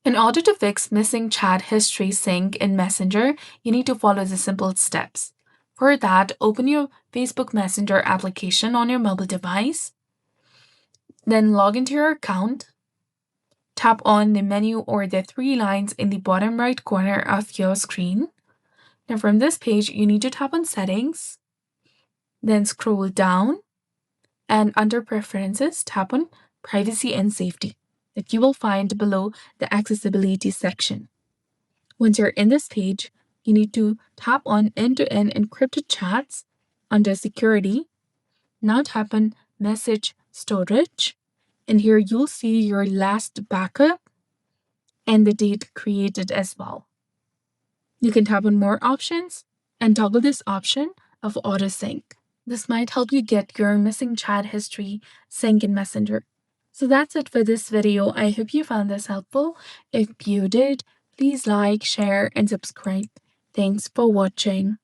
In order to fix missing chat history sync in Messenger, you need to follow the simple steps. For that, open your Facebook Messenger application on your mobile device. Then log into your account. Tap on the menu or the three lines in the bottom right corner of your screen. Now from this page, you need to tap on Settings. Then scroll down and under Preferences, tap on Privacy and Safety that you will find below the Accessibility section. Once you're in this page, you need to tap on End-to-End Encrypted Chats under Security. Now tap on Message Storage, and here you'll see your last backup and the date created as well. You can tap on More Options and toggle this option of Auto Sync. This might help you get your missing chat history sync in Messenger. So that's it for this video. I hope you found this helpful. If you did, please like, share, and subscribe. Thanks for watching.